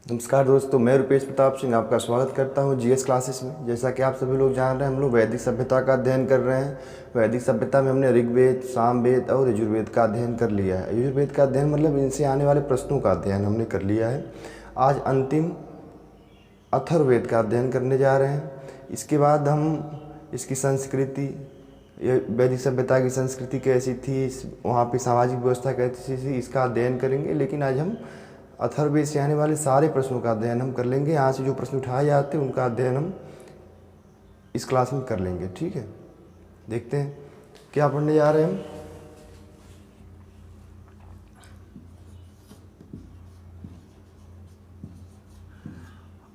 नमस्कार दोस्तों, मैं रुपेश प्रताप सिंह आपका स्वागत करता हूं जीएस क्लासेस में। जैसा कि आप सभी लोग जान रहे हैं, हम लोग वैदिक सभ्यता का अध्ययन कर रहे हैं। वैदिक सभ्यता में हमने ऋग्वेद, सामवेद और यजुर्वेद का अध्ययन कर लिया है। यजुर्वेद का अध्ययन मतलब इनसे आने वाले प्रश्नों का अध्ययन हमने कर लिया है। आज अंतिम अथर्ववेद का अध्ययन करने जा रहे हैं। इसके बाद हम इसकी संस्कृति, ये वैदिक सभ्यता की संस्कृति कैसी थी, वहाँ पे सामाजिक व्यवस्था कैसी थी, इसका अध्ययन करेंगे। लेकिन आज हम अथर्ववेद से आने वाले सारे प्रश्नों का अध्ययन हम कर लेंगे। यहाँ से जो प्रश्न उठाए जाते हैं उनका अध्ययन हम इस क्लास में कर लेंगे। ठीक है, देखते हैं क्या पढ़ने जा रहे हैं हम।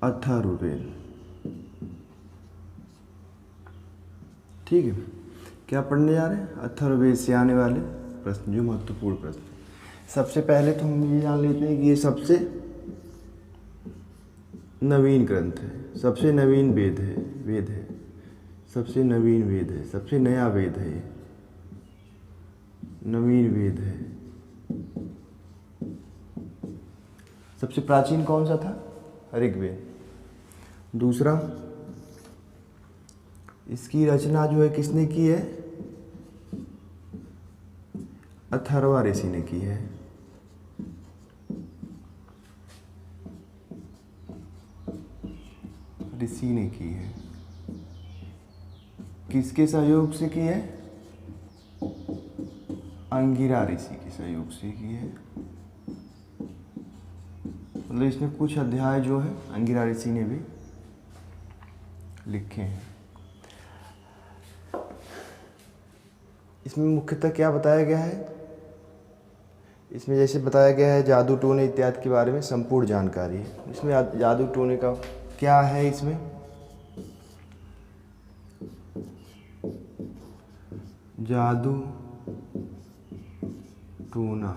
अथर्ववेद, ठीक है। क्या पढ़ने जा रहे हैं? अथर्ववेद से आने वाले प्रश्न, जो महत्वपूर्ण प्रश्न। सबसे पहले तो हम ये जान लेते हैं कि ये सबसे नवीन ग्रंथ है, सबसे नवीन वेद है, सबसे नवीन वेद है, सबसे नया वेद है, नवीन वेद है। सबसे प्राचीन कौन सा था? ऋग्वेद। दूसरा, इसकी रचना जो है किसने की है? अथर्वा ऋषि ने की है। ऋषि ने की है। किसके सहयोग से की है? अंगिरा ऋषि के सहयोग से की है। मतलब इसमें कुछ अध्याय जो है अंगिरा ऋषि ने भी लिखे हैं। इसमें मुख्यतः क्या बताया गया है? इसमें जैसे बताया गया है जादू टोने इत्यादि के बारे में संपूर्ण जानकारी है। इसमें जादू टोने का क्या है? इसमें जादू टोना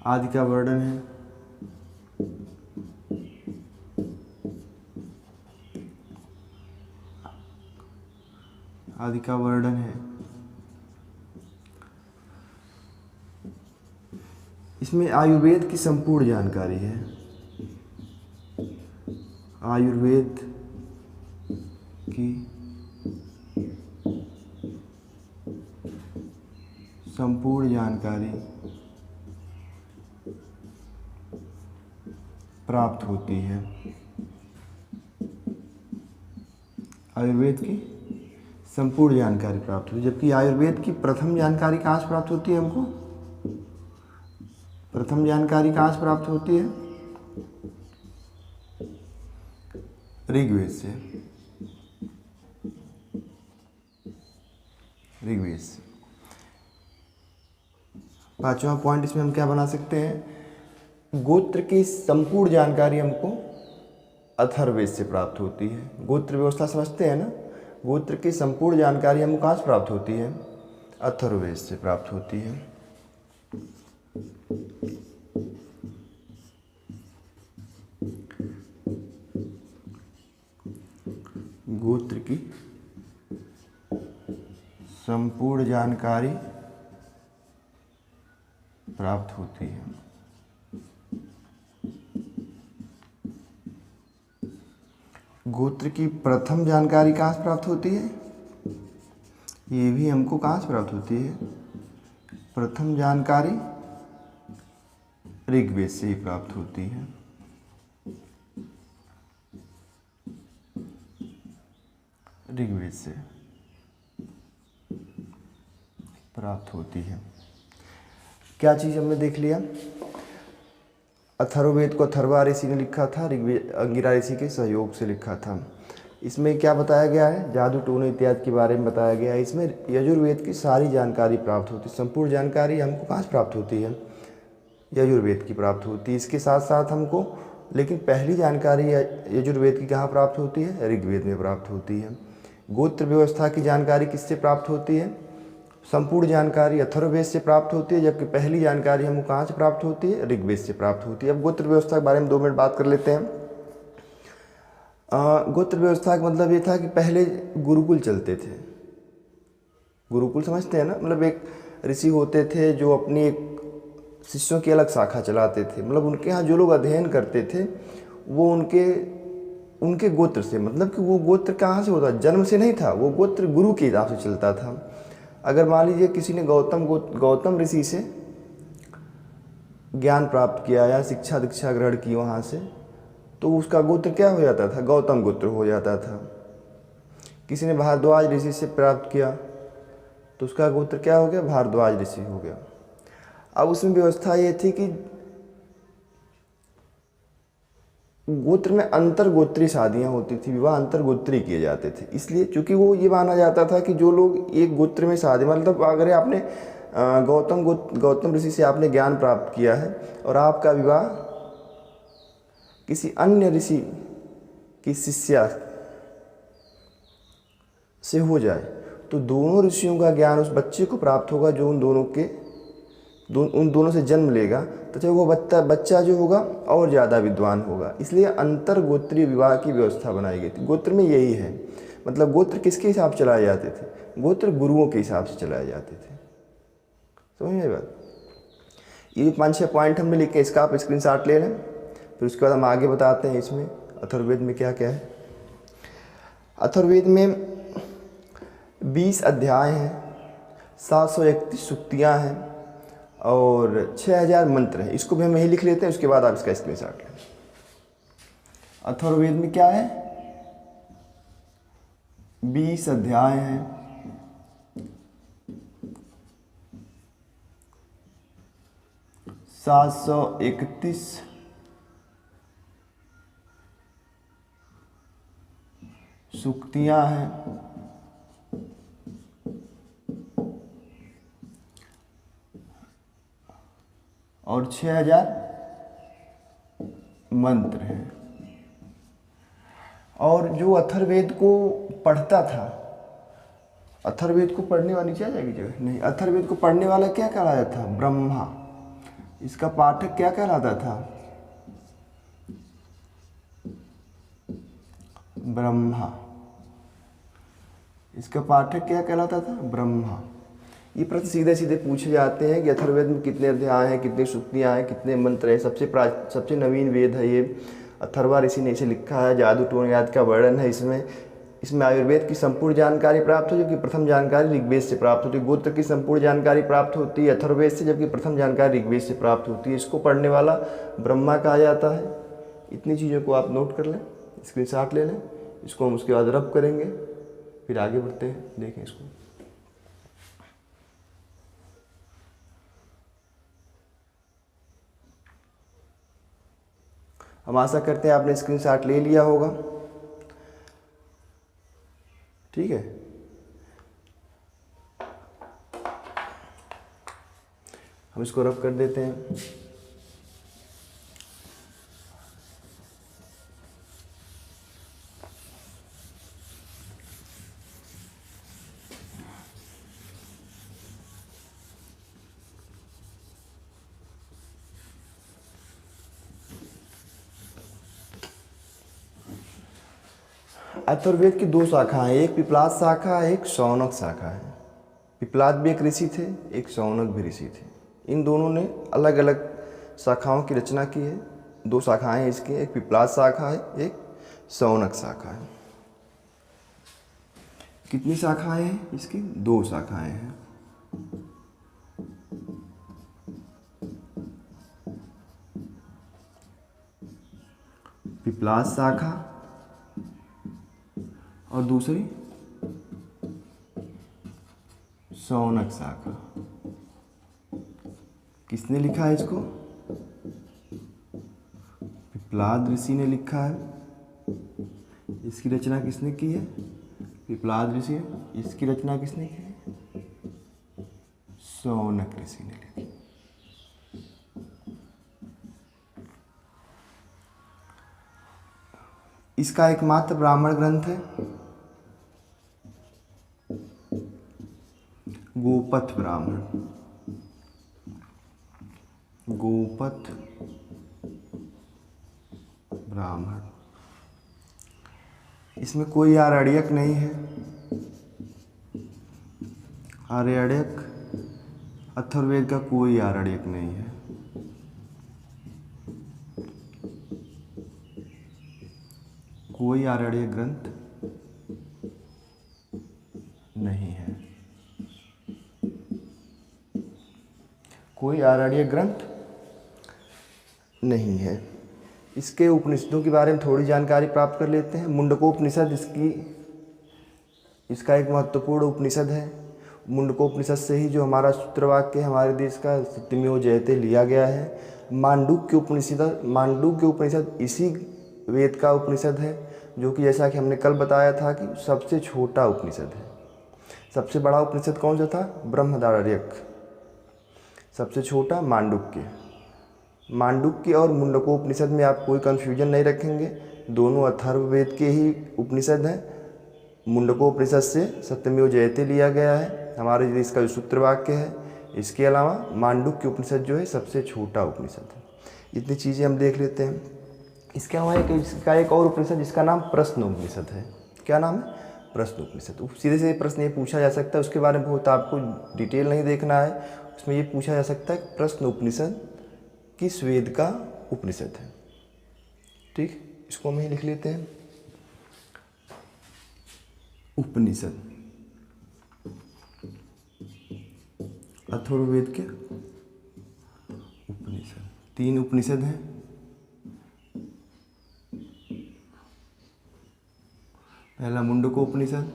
आदि का वर्णन है। आदि का वर्णन है। इसमें आयुर्वेद की संपूर्ण जानकारी है। आयुर्वेद की संपूर्ण जानकारी प्राप्त होती है। आयुर्वेद की संपूर्ण जानकारी प्राप्त होती है। जबकि आयुर्वेद की प्रथम जानकारी कहाँ से प्राप्त होती है? हमको प्रथम जानकारी कहाँ से प्राप्त होती है? ऋग्वेद से। ऋग्वेद से। पांचवा पॉइंट इसमें हम क्या बना सकते हैं? गोत्र की संपूर्ण जानकारी हमको अथर्ववेद से प्राप्त होती है। गोत्र व्यवस्था समझते हैं ना? गोत्र की संपूर्ण जानकारी हमको कहाँ से प्राप्त होती है? अथर्ववेद से प्राप्त होती है। गोत्र की संपूर्ण जानकारी प्राप्त होती है। गोत्र की प्रथम जानकारी कहाँ से प्राप्त होती है? ये भी हमको कहाँ से प्राप्त होती है? प्रथम जानकारी ऋग्वेद से ही प्राप्त होती है। ऋग्वेद से प्राप्त होती है। क्या चीज़ हमने देख लिया? अथर्ववेद को अथर्वा ऋषि ने लिखा था, ऋग्वेद अंगिरा ऋषि के सहयोग से लिखा था। इसमें क्या बताया गया है? जादू टोने इत्यादि के बारे में बताया गया है। इसमें यजुर्वेद की सारी जानकारी प्राप्त होती है। संपूर्ण जानकारी हमको कहाँ से प्राप्त होती है? यजुर्वेद की प्राप्त होती है। इसके साथ साथ हमको लेकिन पहली जानकारी यजुर्वेद की कहाँ प्राप्त होती है? ऋग्वेद में प्राप्त होती है। गोत्र व्यवस्था की जानकारी किससे प्राप्त होती है? संपूर्ण जानकारी अथर्ववेद से प्राप्त होती है। जबकि पहली जानकारी हमको कहाँ से प्राप्त होती है? ऋग्वेद से प्राप्त होती है। अब गोत्र व्यवस्था के बारे में 2 मिनट बात कर लेते हैं। गोत्र व्यवस्था का मतलब ये था कि पहले गुरुकुल चलते थे। गुरुकुल समझते हैं ना? मतलब एक ऋषि होते थे जो अपनी एक शिष्यों की अलग शाखा चलाते थे। मतलब उनके यहाँ जो लोग अध्ययन करते थे वो उनके गोत्र से, मतलब कि वो गोत्र कहाँ से होता, जन्म से नहीं था, वो गोत्र गुरु के हिसाब से चलता था। अगर मान लीजिए किसी ने गौतम ऋषि से ज्ञान प्राप्त किया या शिक्षा दीक्षा ग्रहण की वहाँ से, तो उसका गोत्र क्या हो जाता था, गौतम गोत्र हो जाता था। किसी ने भारद्वाज ऋषि से प्राप्त किया तो उसका गोत्र क्या हो गया, भारद्वाज ऋषि हो गया। अब उसमें व्यवस्था ये थी कि गोत्र में अंतर गोत्रीय शादियाँ होती थी, विवाह अंतर गोत्रीय किए जाते थे। इसलिए चूंकि वो ये माना जाता था कि जो लोग एक गोत्र में शादी, मतलब अगर आपने गौतम ऋषि से आपने ज्ञान प्राप्त किया है और आपका विवाह किसी अन्य ऋषि की शिष्या से हो जाए तो दोनों ऋषियों का ज्ञान उस बच्चे को प्राप्त होगा जो उन दोनों से जन्म लेगा, तो चाहे वो बच्चा जो होगा और ज़्यादा विद्वान होगा। इसलिए अंतर गोत्रीय विवाह की व्यवस्था बनाई गई थी। गोत्र में यही है, मतलब गोत्र किसके हिसाब से चलाए जाते थे, गोत्र गुरुओं के हिसाब से चलाए जाते थे। समझ में बात। ये 5-6 पॉइंट हमने लिखे, इसका आप स्क्रीनशॉट ले लें, फिर उसके बाद हम आगे बताते हैं इसमें अथर्ववेद में क्या क्या है। अथर्ववेद में 20 अध्याय हैं, 731 सूक्तियाँ हैं और 6000 मंत्र हैं। इसको भी हम यही लिख लेते हैं, उसके बाद आप इसका स्क्रीनशॉट लें। अथर्ववेद में क्या है, 20 अध्याय हैं, 731 सूक्तियाँ हैं और 6000 मंत्र हैं। और जो अथर्ववेद को पढ़ता था, अथर्ववेद को पढ़ने वाली क्या जाएगी जगह नहीं, अथर्ववेद को पढ़ने वाला क्या कहलाता था, ब्रह्मा। इसका पाठक क्या कहलाता था, ब्रह्मा। इसका पाठक क्या कहलाता था, ब्रह्मा। ये प्रश्न सीधे सीधे पूछे जाते हैं कि अथर्ववेद में कितने अध्याय हैं, कितनी सूक्तियाँ हैं, कितने मंत्र हैं। सबसे नवीन वेद है ये, अथर्वा ऋषि ने इसे लिखा है। जादू टोने आदि का वर्णन है इसमें आयुर्वेद की संपूर्ण जानकारी प्राप्त हो, जबकि प्रथम जानकारी ऋग्वेद से प्राप्त होती है। गोत्र की संपूर्ण जानकारी प्राप्त होती है अथर्ववेद से, जबकि प्रथम जानकारी ऋग्वेद से प्राप्त होती है। इसको पढ़ने वाला ब्रह्मा कहा जाता है। इतनी चीज़ों को आप नोट कर लें, स्क्रीनशॉट ले लें। इसको हम उसके बाद रब करेंगे, फिर आगे बढ़ते हैं। देखें इसको, हम आशा करते हैं आपने स्क्रीनशॉट ले लिया होगा। ठीक है, हम इसको रब कर देते हैं। अथर्ववेद की 2 शाखा हैं, एक पिपलाद शाखा है, एक शौनक शाखा है। पिपलाद भी एक ऋषि थे, एक शौनक भी ऋषि थे। इन दोनों ने अलग अलग शाखाओं की रचना की है। 2 शाखाएं इसकी, एक पिपलाद शाखा है, एक शौनक शाखा है। कितनी शाखाएं हैं इसकी, 2 शाखाएं हैं। पिपलाद शाखा और दूसरी शौनक शाखा। किसने लिखा है इसको, पिपलाद ऋषि ने लिखा है। इसकी रचना किसने की है, पिपलाद ऋषि। इसकी रचना किसने की है, शौनक ऋषि ने लिखी। इसका एकमात्र ब्राह्मण ग्रंथ है गोपथ ब्राह्मण। गोपथ ब्राह्मण, इसमें कोई आरण्यक नहीं है। आरण्यक अथर्ववेद का कोई आरण्यक नहीं है। कोई आरण्यक ग्रंथ नहीं है। कोई आरण्यक ग्रंथ नहीं है। इसके उपनिषदों के बारे में थोड़ी जानकारी प्राप्त कर लेते हैं। मुंडकोपनिषद इसका एक महत्वपूर्ण उपनिषद है। मुंडकोपनिषद से ही जो हमारा सूत्रवाक्य है हमारे देश का सत्यमेव जयते लिया गया है। मांडुक्य उपनिषद इसी वेद का उपनिषद है, जो कि जैसा कि हमने कल बताया था कि सबसे छोटा उपनिषद है। सबसे बड़ा उपनिषद कौन सा था? बृहदारण्यक। सबसे छोटा मांडुक्य और मुंडकोपनिषद में आप कोई कन्फ्यूजन नहीं रखेंगे, दोनों अथर्ववेद के ही उपनिषद हैं। मुंडकोपनिषद से सत्यमेव जयते लिया गया है, हमारे देश का जो सूत्रवाक्य है। इसके अलावा मांडुक्य उपनिषद जो है सबसे छोटा उपनिषद है। इतनी चीज़ें हम देख लेते हैं। इसके अलावा इसका एक और उपनिषद जिसका नाम प्रश्न उपनिषद है। क्या नाम है? प्रश्न उपनिषद। सीधे से प्रश्न ये पूछा जा सकता है, उसके बारे में बहुत आपको डिटेल नहीं देखना है। उसमें ये पूछा जा सकता है प्रश्न उपनिषद किस वेद का उपनिषद है। ठीक, इसको हम ही लिख लेते हैं। उपनिषद अथर्ववेद के उपनिषद। 3 उपनिषद हैं। पहला मुंडकोपनिषद,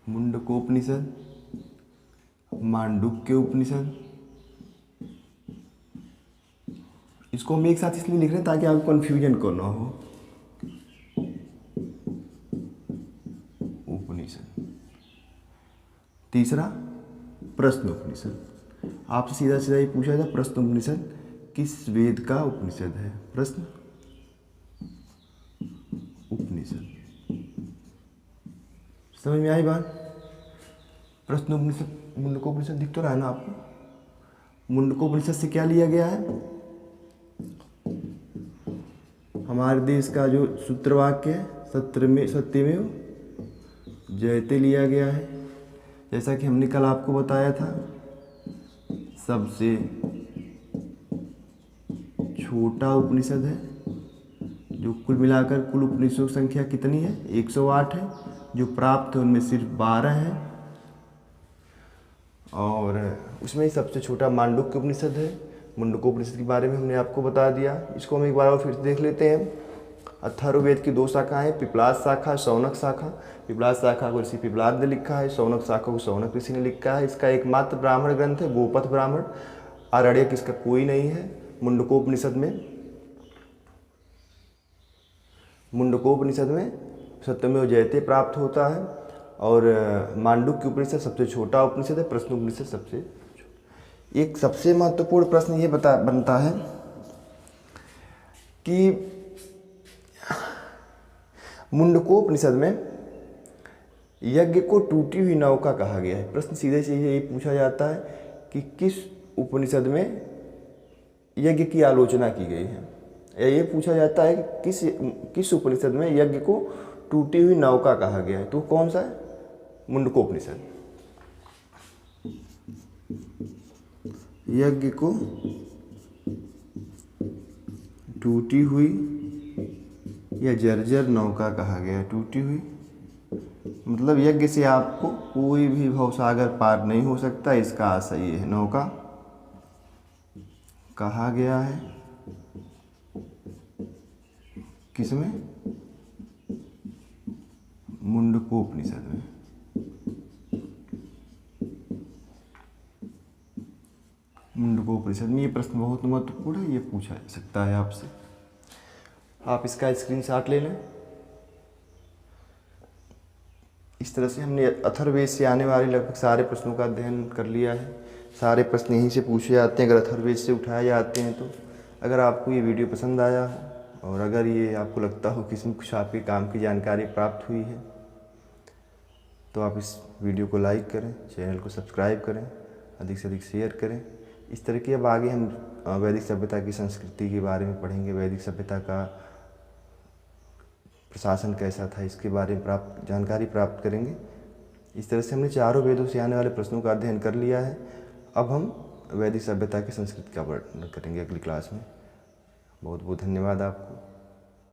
मुंडकोपनिषद, मांडुक्य उपनिषद। इसको हम एक साथ इसलिए लिख रहे हैं ताकि आपको कन्फ्यूजन को ना हो। उपनिषद। तीसरा प्रश्न उपनिषद। आपसे सीधा सीधा ये पूछा था प्रश्न उपनिषद किस वेद का उपनिषद है। प्रश्न उपनिषद। समझ में आई बात? प्रश्न उपनिषद मुंडकोपनिषद दिख तो रहा है ना आपको? मुंडकोपनिषद से क्या लिया गया है? हमारे देश का जो सूत्रवाक्य है सत्यमेव जयते लिया गया है। जैसा कि हमने कल आपको बताया था, सबसे छोटा उपनिषद है। जो कुल मिलाकर कुल उपनिषदों की संख्या कितनी है? 108 है। जो प्राप्त है उनमें सिर्फ 12 है, और उसमें सबसे छोटा मांडुक्य उपनिषद है। मुंडकोपनिषद के बारे में हमने आपको बता दिया। इसको हम एक बार और फिर से देख लेते हैं। अथर्ववेद की 2 शाखाएं, पिपलाद शाखा, शौनक शाखा। पिपलाद शाखा को ऋषि पिपलाद ने लिखा है, शौनक शाखा को शौनक ऋषि ने लिखा है। इसका एकमात्र ब्राह्मण ग्रंथ है गोपथ ब्राह्मण। आरण्यक इसका कोई नहीं है। मुंडकोपनिषद में सत्यमेव जयते प्राप्त होता है, और मांडुक्य उपनिषद सबसे छोटा उपनिषद है। प्रश्न उपनिषद सबसे छोटा। एक सबसे महत्वपूर्ण प्रश्न ये बनता है कि मुंडकोपनिषद में यज्ञ को टूटी हुई नौका कहा गया है। प्रश्न सीधे से यही पूछा जाता है कि किस उपनिषद में यज्ञ की आलोचना की गई है। ये पूछा जाता है कि किस उपनिषद में यज्ञ को टूटी हुई नौका कहा गया है। तो कौन सा है? मुंडकोपनिषद। यज्ञ को टूटी हुई या जर्जर नौका कहा गया है। टूटी हुई मतलब यज्ञ से आपको कोई भी भवसागर पार नहीं हो सकता, इसका आशय ये है। नौका कहा गया है किसमें? मुंडकोपनिषद में। मुंडकोपनिषद में ये प्रश्न बहुत महत्वपूर्ण है, ये पूछा जा सकता है आपसे। आप इसका स्क्रीनशॉट ले लें। इस तरह से हमने अथर्ववेद से आने वाले लगभग सारे प्रश्नों का अध्ययन कर लिया है। सारे प्रश्न यहीं से पूछे जाते हैं, अगर अथर्ववेद से उठाए जाते हैं तो। अगर आपको ये वीडियो पसंद आया हो और अगर ये आपको लगता हो कि इसमें कुछ आपके काम की जानकारी प्राप्त हुई है, तो आप इस वीडियो को लाइक करें, चैनल को सब्सक्राइब करें, अधिक से अधिक शेयर करें। इस तरह की अब आगे हम वैदिक सभ्यता की संस्कृति के बारे में पढ़ेंगे। वैदिक सभ्यता का प्रशासन कैसा था, इसके बारे में जानकारी प्राप्त करेंगे। इस तरह से हमने चारों वेदों से आने वाले प्रश्नों का अध्ययन कर लिया है। अब हम वैदिक सभ्यता की संस्कृति का वर्णन करेंगे अगली क्लास में। बहुत बहुत धन्यवाद आपको।